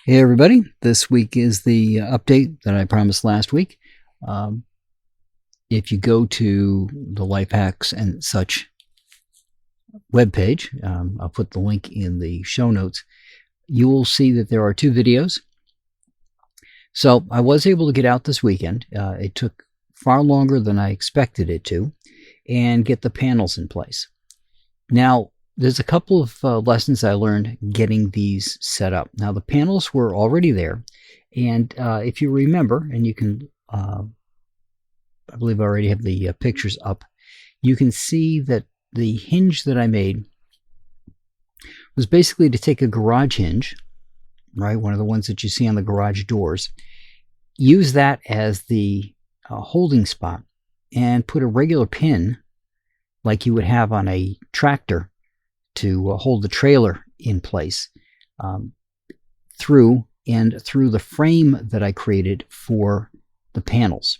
Hey everybody, this week is the update that I promised last week. Um, if you go to the Life Hacks and Such webpage, I'll put the link in the show notes, you will see that there are two videos. So I was able to get out this weekend. It took far longer than I expected it to, and get the panels in place. Now, there's a couple of lessons I learned getting these set up. Now, the panels were already there, and if you remember, and you can, I believe I already have the pictures up, you can see that the hinge that I made was basically to take a garage hinge, right, one of the ones that you see on the garage doors, use that as the holding spot, and put a regular pin like you would have on a tractor to hold the trailer in place through the frame that I created for the panels.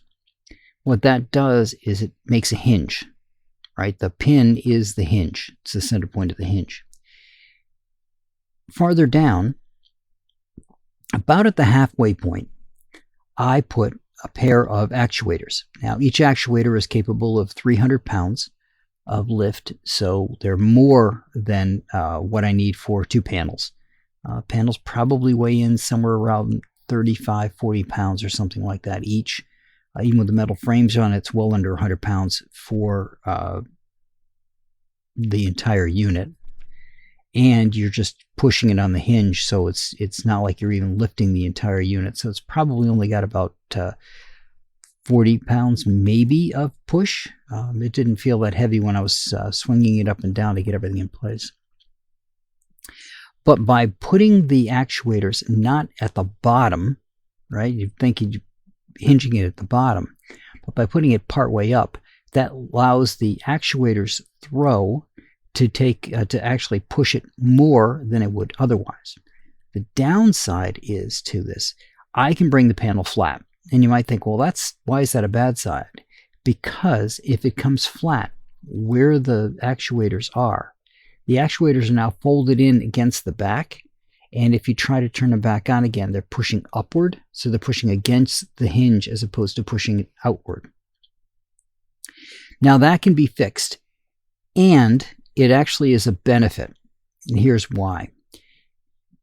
What that does is it makes a hinge, right? The pin is the hinge. It's the center point of the hinge. Farther down, about at the halfway point, I put a pair of actuators. Now, each actuator is capable of 300 pounds of lift, so they're more than what I need for two panels. Panels probably weigh in somewhere around 35-40 pounds or something like that each. Even with the metal frames on it, it's well under 100 pounds for the entire unit. And you're just pushing it on the hinge, so it's not like you're even lifting the entire unit. So it's probably only got about 40 pounds maybe of push. It didn't feel that heavy when I was swinging it up and down to get everything in place. But by putting the actuators not at the bottom, right, you'd think you'd hinging it at the bottom, but by putting it part way up, that allows the actuators throw to actually push it more than it would otherwise. The downside is to this, I can bring the panel flat. And you might think, well, why is that a bad side? Because if it comes flat where the actuators are, the actuators are now folded in against the back. And if you try to turn them back on again, they're pushing upward. So they're pushing against the hinge as opposed to pushing it outward. Now that can be fixed. And it actually is a benefit. And here's why.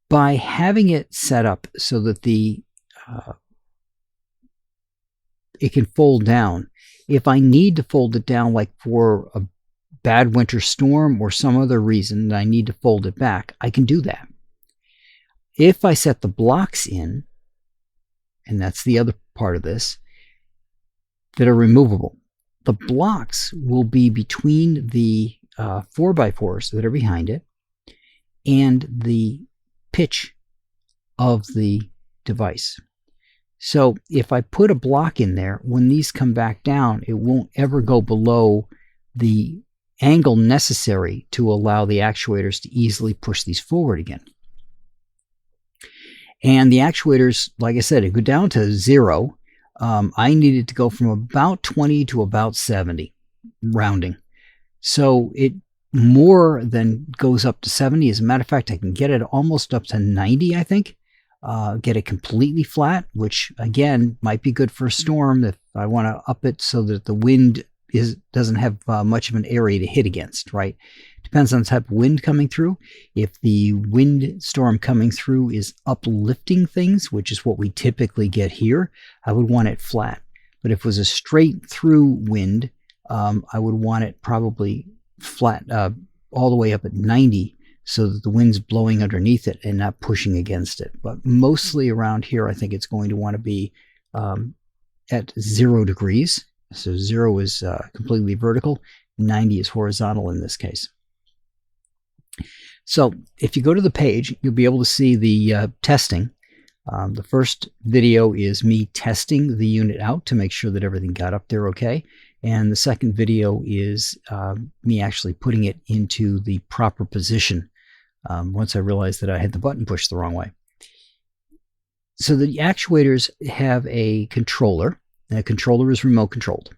By having it set up so that it can fold down. If I need to fold it down, like for a bad winter storm or some other reason that I need to fold it back, I can do that. If I set the blocks in, and that's the other part of this, that are removable, the blocks will be between the 4x4s that are behind it and the pitch of the device. So if I put a block in there, when these come back down, it won't ever go below the angle necessary to allow the actuators to easily push these forward again. And the actuators, like I said, it go down to 0. I needed to go from about 20 to about 70, rounding. So it more than goes up to 70. As a matter of fact, I can get it almost up to 90, I think. Get it completely flat, which again might be good for a storm if I want to up it so that the wind doesn't have much of an area to hit against, right? Depends on the type of wind coming through. If the wind storm coming through is uplifting things, which is what we typically get here, I would want it flat. But if it was a straight through wind, I would want it probably flat all the way up at 90, so that the wind's blowing underneath it and not pushing against it. But mostly around here, I think it's going to want to be at 0 degrees. So 0 is completely vertical, 90 is horizontal in this case. So if you go to the page, you'll be able to see the testing. The first video is me testing the unit out to make sure that everything got up there okay. And the second video is me actually putting it into the proper position once I realized that I had the button pushed the wrong way. So the actuators have a controller. And the controller is remote controlled.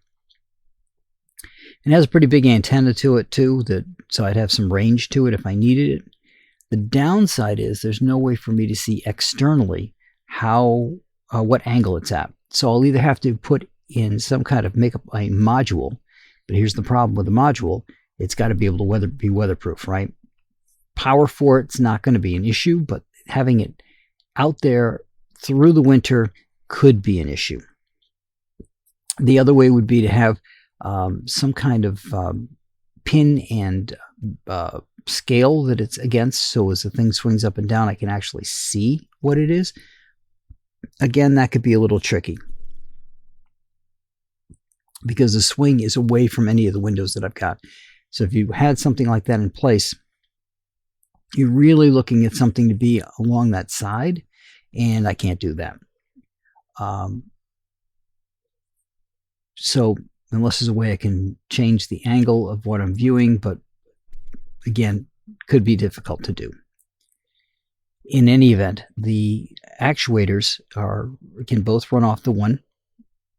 It has a pretty big antenna to it too, so I'd have some range to it if I needed it. The downside is there's no way for me to see externally what angle it's at. So I'll either have to put in some kind of make up a module, but here's the problem with the module. It's got to be able to be weatherproof, right? Power for it's not going to be an issue, but having it out there through the winter could be an issue. The other way would be to have some kind of pin and scale that it's against, so as the thing swings up and down, I can actually see what it is. Again, that could be a little tricky because the swing is away from any of the windows that I've got. So if you had something like that in place, you're really looking at something to be along that side, and I can't do that. So unless there's a way I can change the angle of what I'm viewing, but again, could be difficult to do. In any event, the actuators can both run off the one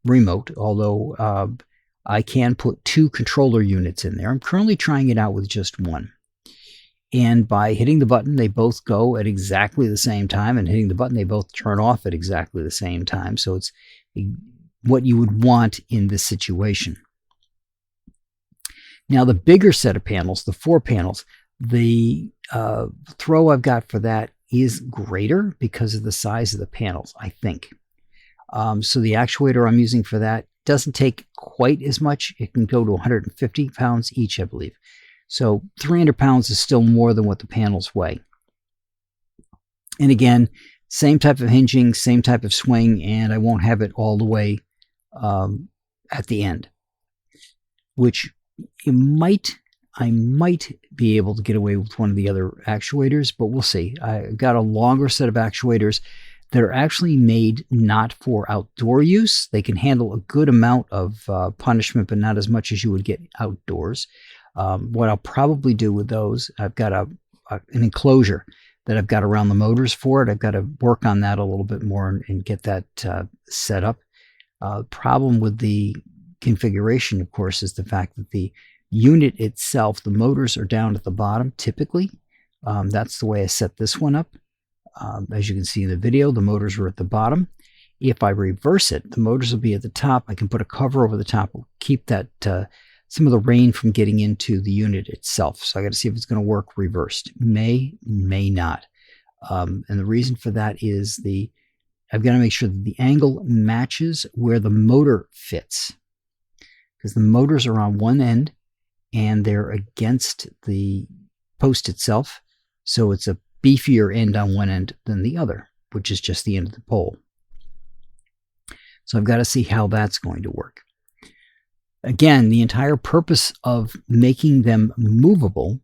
remote, although I can put 2 controller units in there. I'm currently trying it out with just one. And by hitting the button, they both go at exactly the same time, and hitting the button, they both turn off at exactly the same time. So it's what you would want in this situation. Now, the bigger set of panels, the 4 panels, the throw I've got for that is greater because of the size of the panels, I think. So the actuator I'm using for that doesn't take quite as much. It can go to 150 pounds each, I believe. So 300 pounds is still more than what the panels weigh. And again, same type of hinging, same type of swing, and I won't have it all the way at the end, which I might be able to get away with one of the other actuators, but we'll see. I've got a longer set of actuators that are actually made not for outdoor use. They can handle a good amount of punishment, but not as much as you would get outdoors. What I'll probably do with those, I've got an enclosure that I've got around the motors for it. I've got to work on that a little bit more and get that set up. Problem with the configuration, of course, is the fact that the unit itself, the motors are down at the bottom typically. That's the way I set this one up. As you can see in the video, the motors are at the bottom. If I reverse it, the motors will be at the top. I can put a cover over the top, keep that some of the rain from getting into the unit itself. So I got to see if it's going to work reversed. May not. And the reason for that is I've got to make sure that the angle matches where the motor fits, because the motors are on one end and they're against the post itself. So it's a beefier end on one end than the other, which is just the end of the pole. So I've got to see how that's going to work. Again, the entire purpose of making them movable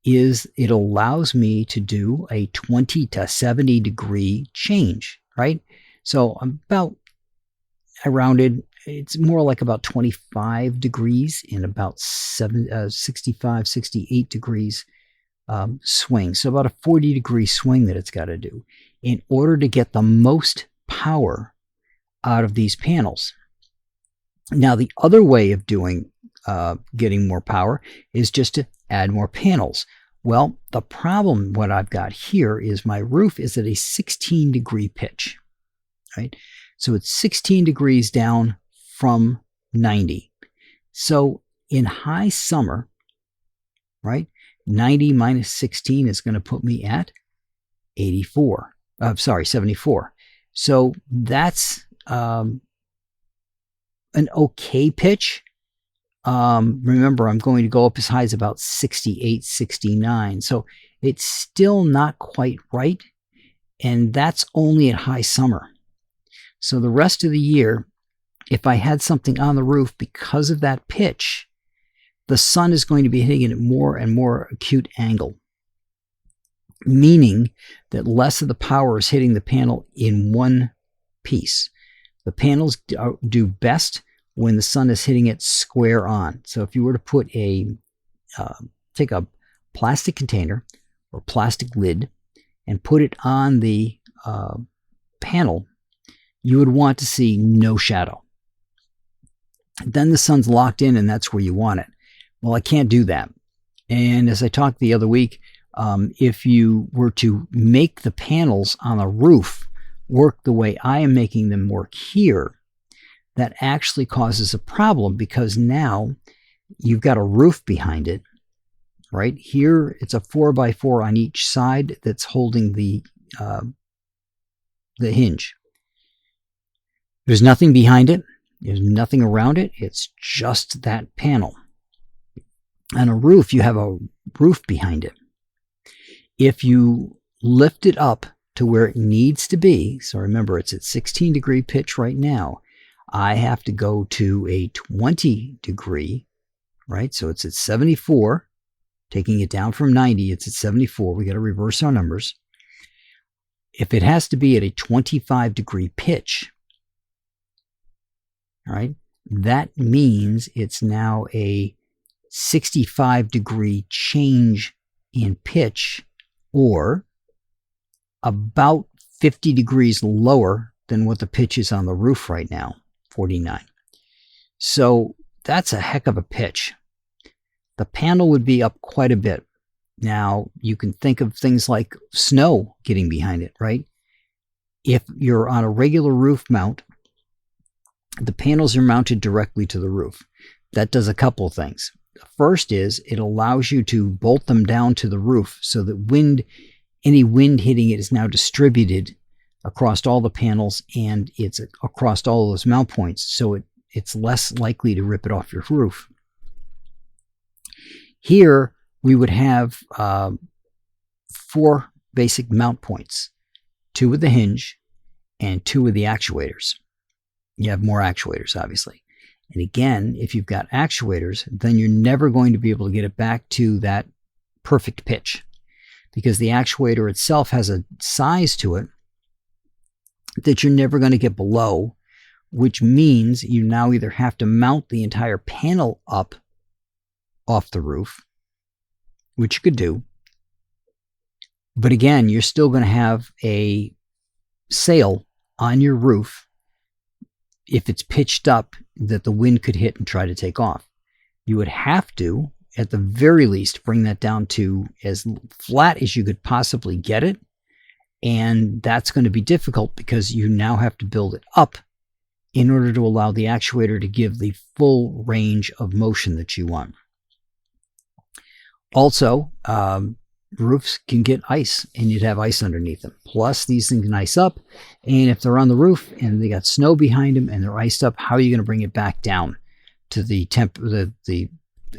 is it allows me to do a 20 to 70 degree change, right? So I rounded, it's more like about 25 degrees in about 65, 68 degrees swing. So about a 40 degree swing that it's got to do in order to get the most power out of these panels. Now, the other way of getting more power is just to add more panels. Well, the problem, what I've got here is my roof is at a 16 degree pitch, right? So it's 16 degrees down from 90. So in high summer, right, 90 minus 16 is going to put me at 74. 74. So that's an okay pitch. Remember, I'm going to go up as high as about 68, 69. So it's still not quite right. And that's only at high summer. So the rest of the year, if I had something on the roof because of that pitch, the sun is going to be hitting it at more and more acute angle, meaning that less of the power is hitting the panel in one piece. The panels do best when the sun is hitting it square on. So if you were to put take a plastic container or plastic lid and put it on the panel, you would want to see no shadow. Then the sun's locked in and that's where you want it. Well, I can't do that. And as I talked the other week, If you were to make the panels on the roof work the way I am making them work here, that actually causes a problem, because now you've got a roof behind it. Right here, it's a 4x4 on each side that's holding the hinge. There's nothing behind it. There's nothing around it. It's just that panel. On a roof, you have a roof behind it. If you lift it up to where it needs to be, so remember it's at 16-degree pitch right now, I have to go to a 20-degree, right? So it's at 74. Taking it down from 90, it's at 74. We got to reverse our numbers. If it has to be at a 25-degree pitch, all right, that means it's now a 65-degree change in pitch, or about 50 degrees lower than what the pitch is on the roof right now, 49. So that's a heck of a pitch. The panel would be up quite a bit. Now, you can think of things like snow getting behind it, right? If you're on a regular roof mount, the panels are mounted directly to the roof. That does a couple of things. The first is it allows you to bolt them down to the roof so that any wind hitting it is now distributed across all the panels, and it's across all those mount points, so it's less likely to rip it off your roof. Here, we would have 4 basic mount points, 2 with the hinge and 2 with the actuators. You have more actuators, obviously. And again, if you've got actuators, then you're never going to be able to get it back to that perfect pitch, because the actuator itself has a size to it that you're never going to get below, which means you now either have to mount the entire panel up off the roof, which you could do. But again, you're still going to have a sail on your roof if it's pitched up that the wind could hit and try to take off. You would have to, at the very least, bring that down to as flat as you could possibly get it. And that's going to be difficult because you now have to build it up in order to allow the actuator to give the full range of motion that you want. Also, roofs can get ice, and you'd have ice underneath them. Plus, these things can ice up, and if they're on the roof and they got snow behind them and they're iced up, how are you going to bring it back down to the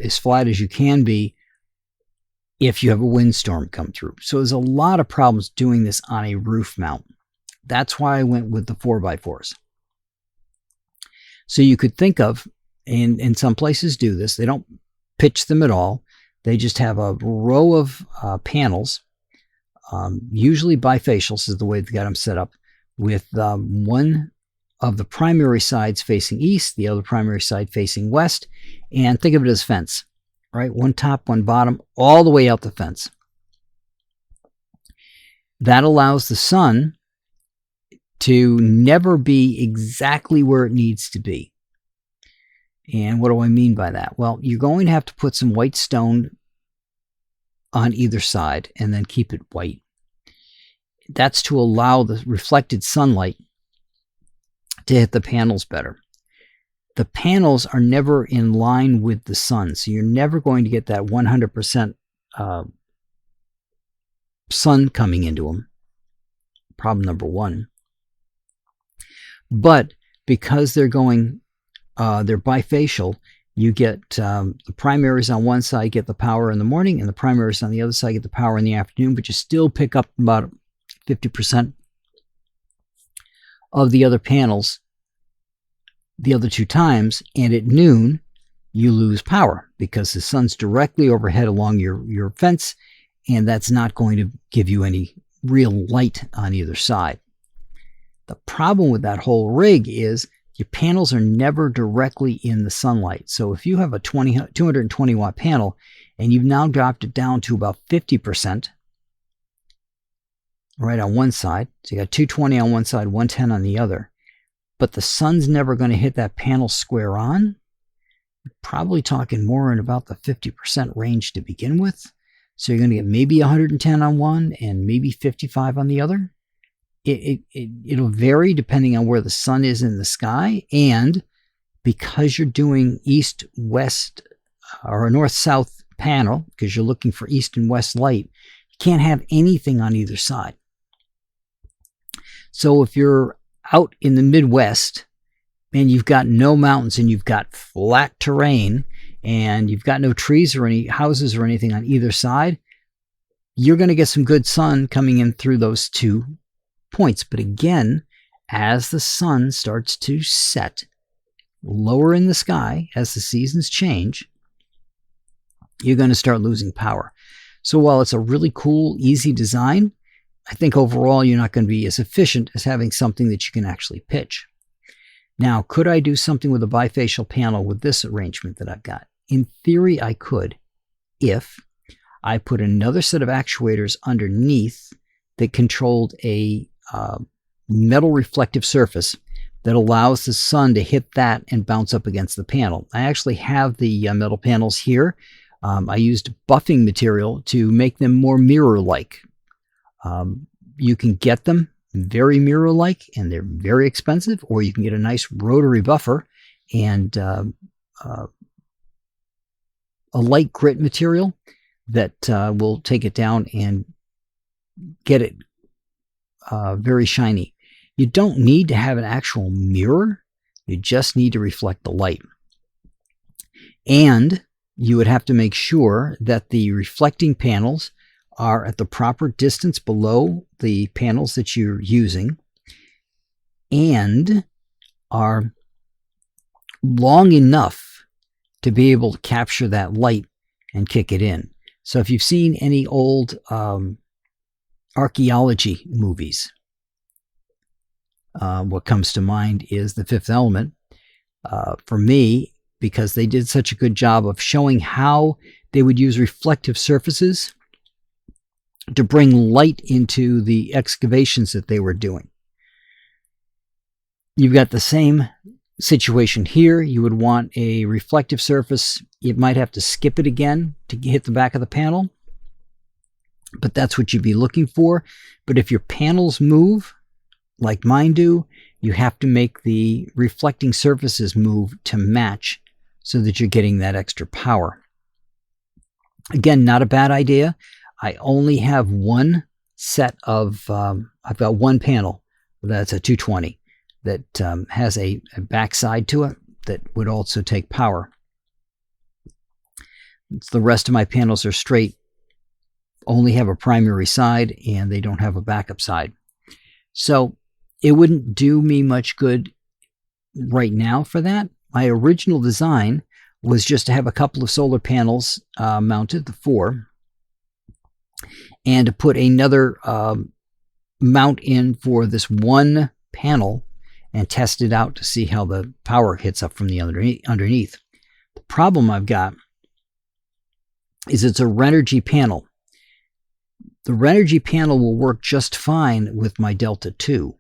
as flat as you can be if you have a windstorm come through? So there's a lot of problems doing this on a roof mount. That's why I went with the 4x4s. So you could think of, and some places do this, they don't pitch them at all. They just have a row of panels, usually bifacials is the way they've got them set up, with one of the primary sides facing east, the other primary side facing west, and think of it as fence, right? One top, one bottom, all the way out the fence. That allows the sun to never be exactly where it needs to be. And what do I mean by that? Well, you're going to have to put some white stone on either side and then keep it white. That's to allow the reflected sunlight to hit the panels better. The panels are never in line with the sun, so you're never going to get that 100% sun coming into them. Problem number one. But because they're bifacial, you get the primaries on one side get the power in the morning, and the primaries on the other side get the power in the afternoon, but you still pick up about 50% of the other panels the other two times, and at noon you lose power because the sun's directly overhead along your fence, and that's not going to give you any real light on either side. The problem with that whole rig is your panels are never directly in the sunlight. So if you have a 220 watt panel and you've now dropped it down to about 50% right on one side, so you got 220 on one side, 110 on the other, but the sun's never going to hit that panel square on, you're probably talking more in about the 50% range to begin with. So you're going to get maybe 110 on one and maybe 55 on the other. It'll vary depending on where the sun is in the sky, and because you're doing east-west or a north-south panel, because you're looking for east and west light, you can't have anything on either side. So if you're out in the Midwest and you've got no mountains and you've got flat terrain and you've got no trees or any houses or anything on either side, you're going to get some good sun coming in through those 2 points. But again, as the sun starts to set lower in the sky, as the seasons change, you're going to start losing power. So while it's a really cool, easy design, I think overall you're not going to be as efficient as having something that you can actually pitch. Now, could I do something with a bifacial panel with this arrangement that I've got? In theory, I could, if I put another set of actuators underneath that controlled a metal reflective surface that allows the sun to hit that and bounce up against the panel. I actually have the metal panels here. I used buffing material to make them more mirror-like. You can get them very mirror-like, and they're very expensive, or you can get a nice rotary buffer and a light grit material that will take it down and get it very shiny. You don't need to have an actual mirror. You just need to reflect the light. And you would have to make sure that the reflecting panels are at the proper distance below the panels that you're using and are long enough to be able to capture that light and kick it in. So if you've seen any old archaeology movies, what comes to mind is The Fifth Element. For me, because they did such a good job of showing how they would use reflective surfaces to bring light into the excavations that they were doing. You've got the same situation here. You would want a reflective surface. You might have to skip it again to hit the back of the panel, but that's what you'd be looking for. But if your panels move, like mine do, you have to make the reflecting surfaces move to match so that you're getting that extra power. Again, not a bad idea. I only have one set of, I've got one panel that's a 220 that has a backside to it that would also take power. The rest of my panels are straight, only have a primary side, and they don't have a backup side. So it wouldn't do me much good right now for that. My original design was just to have a couple of solar panels mounted, the 4, and to put another mount in for this one panel and test it out to see how the power hits up from the underneath. The problem I've got is it's a Renogy panel. The Renogy panel will work just fine with my Delta 2.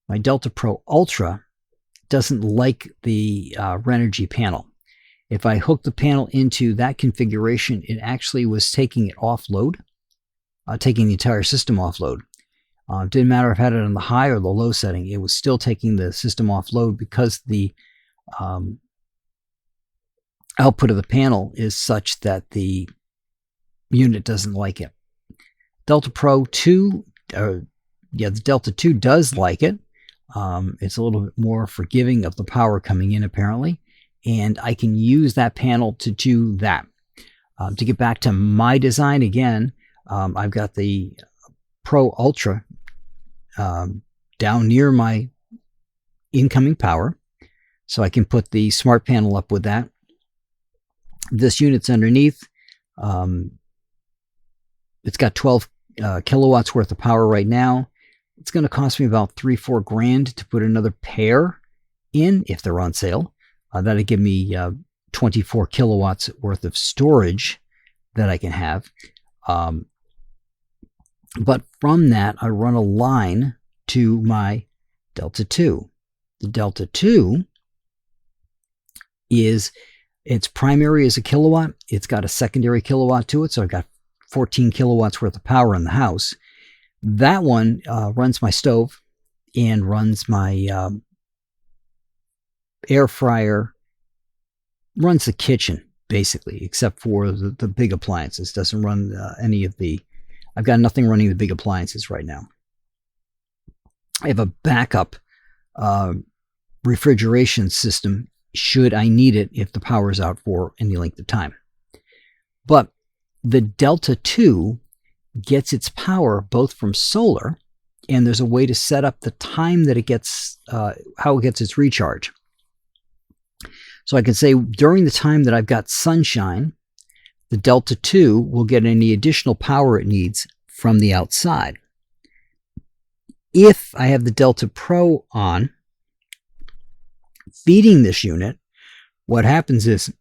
My Delta Pro Ultra doesn't like the Renogy panel. If I hook the panel into that configuration, it actually was taking it offload, taking the entire system offload. It didn't matter if I had it on the high or the low setting, it was still taking the system offload because the output of the panel is such that the unit doesn't like it. Delta Pro 2, the Delta 2 does like it. It's a little bit more forgiving of the power coming in, apparently, and I can use that panel to do that. To get back to my design again, I've got the Pro Ultra down near my incoming power, so I can put the smart panel up with that. This unit's underneath. It's got 12 kilowatts worth of power right now. It's going to cost me about $3-4 grand to put another pair in if they're on sale. That'll give me 24 kilowatts worth of storage that I can have. But from that, I run a line to my Delta 2. The Delta 2 is, its primary is a kilowatt. It's got a secondary kilowatt to it, so I've got 14 kilowatts worth of power in the house. That one runs my stove and runs my air fryer, runs the kitchen basically, except for the big appliances. Doesn't run any of the, I've got nothing running the big appliances right now. I have a backup refrigeration system should I need it if the power is out for any length of time. But the Delta 2 gets its power both from solar, and there's a way to set up the time that it gets, how it gets its recharge. So I can say during the time that I've got sunshine, the Delta 2 will get any additional power it needs from the outside. If I have the Delta Pro on, feeding this unit, what happens is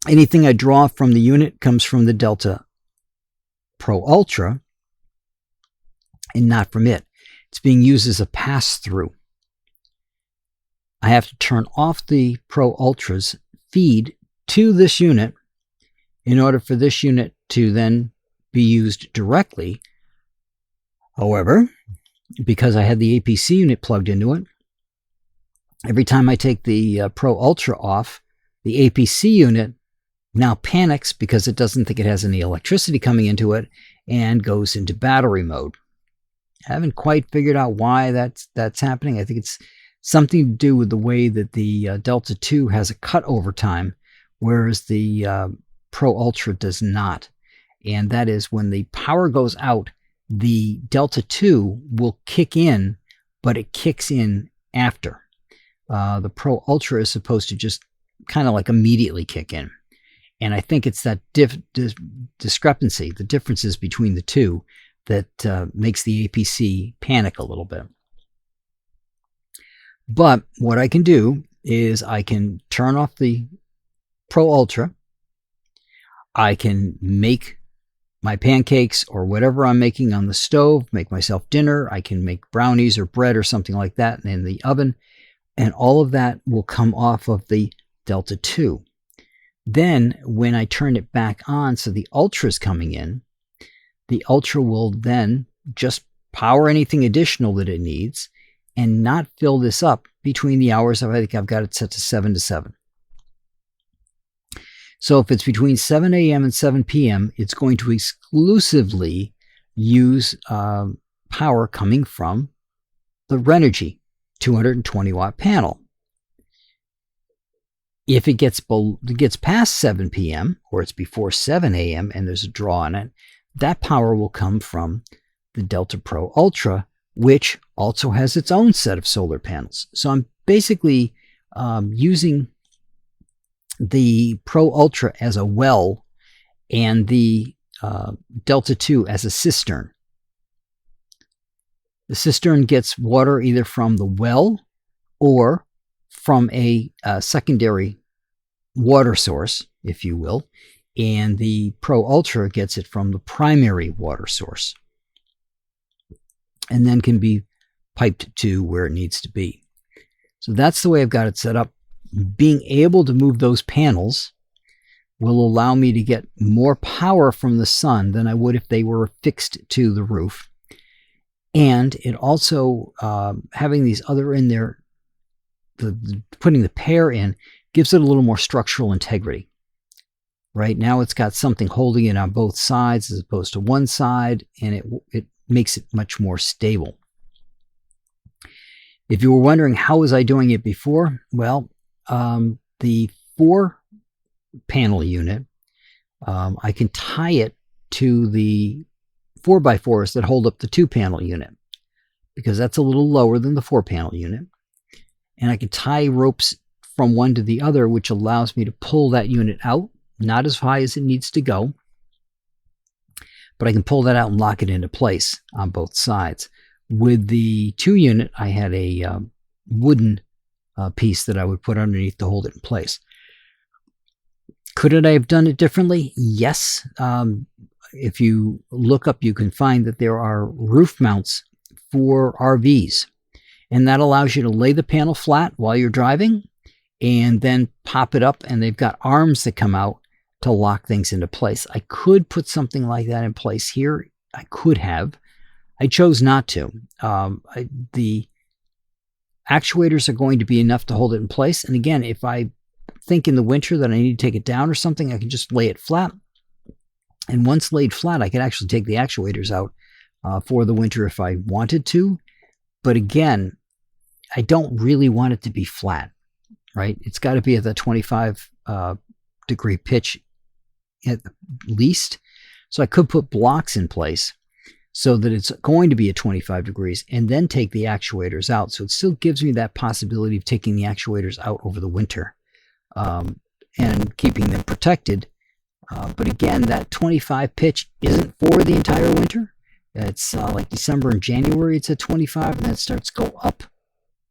anything I draw from the unit comes from the Delta Pro Ultra and not from it. It's being used as a pass-through. I have to turn off the Pro Ultra's feed to this unit in order for this unit to then be used directly. However, because I had the APC unit plugged into it, every time I take the Pro Ultra off, the APC unit now panics because it doesn't think it has any electricity coming into it and goes into battery mode. I haven't quite figured out why that's happening. I think it's something to do with the way that the Delta 2 has a cutover time, whereas the Pro Ultra does not. And that is when the power goes out, the Delta 2 will kick in, but it kicks in after. The Pro Ultra is supposed to just kind of like immediately kick in. And I think it's that discrepancy, the differences between the two, that makes the APC panic a little bit. But what I can do is I can turn off the Pro Ultra. I can make my pancakes or whatever I'm making on the stove, make myself dinner. I can make brownies or bread or something like that in the oven. And all of that will come off of the Delta 2. Then when I turn it back on so the Ultra is coming in, the Ultra will then just power anything additional that it needs and not fill this up between the hours of, I think I've got it set to 7 to 7. So if it's between 7 a.m. and 7 p.m., it's going to exclusively use power coming from the Renogy 220 watt panel. If it gets past 7 p.m. or it's before 7 a.m. and there's a draw on it, that power will come from the Delta Pro Ultra, which also has its own set of solar panels. So I'm basically using the Pro Ultra as a well and the Delta 2 as a cistern. The cistern gets water either from the well or from a secondary water source, if you will, and the Pro Ultra gets it from the primary water source and then can be piped to where it needs to be. So that's the way I've got it set up. Being able to move those panels will allow me to get more power from the sun than I would if they were fixed to the roof. And it also, having these other in there, putting the pair in, gives it a little more structural integrity. Right now it's got something holding it on both sides as opposed to one side, and it makes it much more stable. If you were wondering how was I doing it before, well, the 4-panel unit, I can tie it to the 4x4s that hold up the 2-panel unit, because that's a little lower than the 4-panel unit. And I can tie ropes from one to the other, which allows me to pull that unit out, not as high as it needs to go, but I can pull that out and lock it into place on both sides. With the 2 unit, I had a wooden piece that I would put underneath to hold it in place. Could I have done it differently? Yes. If you look up, you can find that there are roof mounts for RVs, and that allows you to lay the panel flat while you're driving and then pop it up, and they've got arms that come out to lock things into place. I could put something like that in place here. I could have. I chose not to. The actuators are going to be enough to hold it in place. And again, if I think in the winter that I need to take it down or something, I can just lay it flat. And once laid flat, I could actually take the actuators out for the winter if I wanted to. But again, I don't really want it to be flat, right? It's got to be at the 25 degree pitch at least. So I could put blocks in place so that it's going to be at 25 degrees and then take the actuators out. So it still gives me that possibility of taking the actuators out over the winter and keeping them protected. But again, that 25 pitch isn't for the entire winter. It's like December and January, it's at 25, and then it starts to go up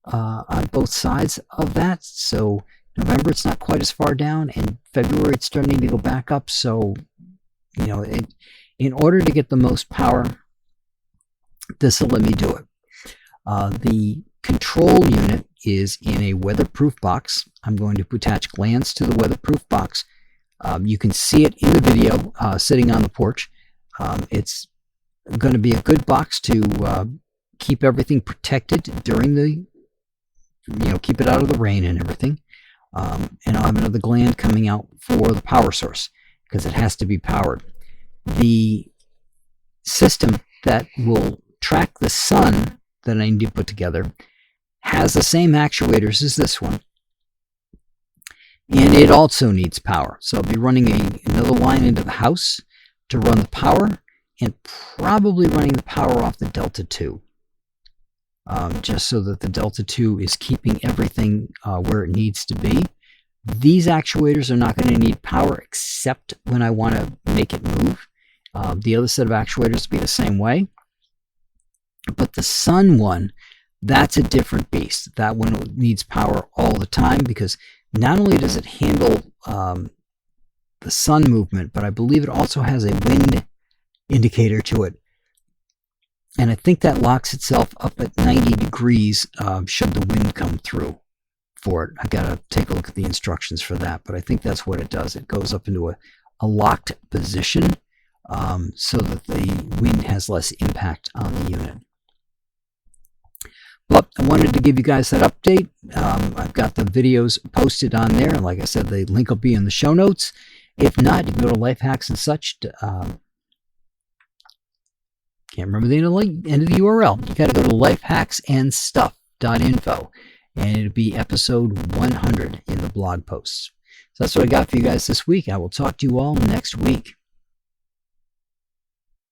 on both sides of that. So November, it's not quite as far down, and February, it's starting to go back up. So, you know, in order to get the most power, this will let me do it. The control unit is in a weatherproof box. I'm going to attach glands to the weatherproof box. You can see it in the video sitting on the porch. It's going to be a good box to keep everything protected during the, keep it out of the rain and everything. And I'll have another gland coming out for the power source because it has to be powered. The system that will track the sun that I need to put together has the same actuators as this one. And it also needs power. So I'll be running another line into the house to run the power and probably running the power off the Delta 2. Just so that the Delta 2 is keeping everything where it needs to be. These actuators are not going to need power except when I want to make it move. The other set of actuators will be the same way. But the sun one, that's a different beast. That one needs power all the time because not only does it handle the sun movement, but I believe it also has a wind indicator to it. And I think that locks itself up at 90 degrees should the wind come through for it. I got to take a look at the instructions for that, but I think that's what it does. It goes up into a locked position so that the wind has less impact on the unit. But I wanted to give you guys that update. I've got the videos posted on there. And like I said, the link will be in the show notes. If not, you can go to Life Hacks and Such. Can't remember the end of the URL. You got to go to lifehacksandstuff.info. And it'll be episode 100 in the blog posts. So that's what I got for you guys this week. I will talk to you all next week.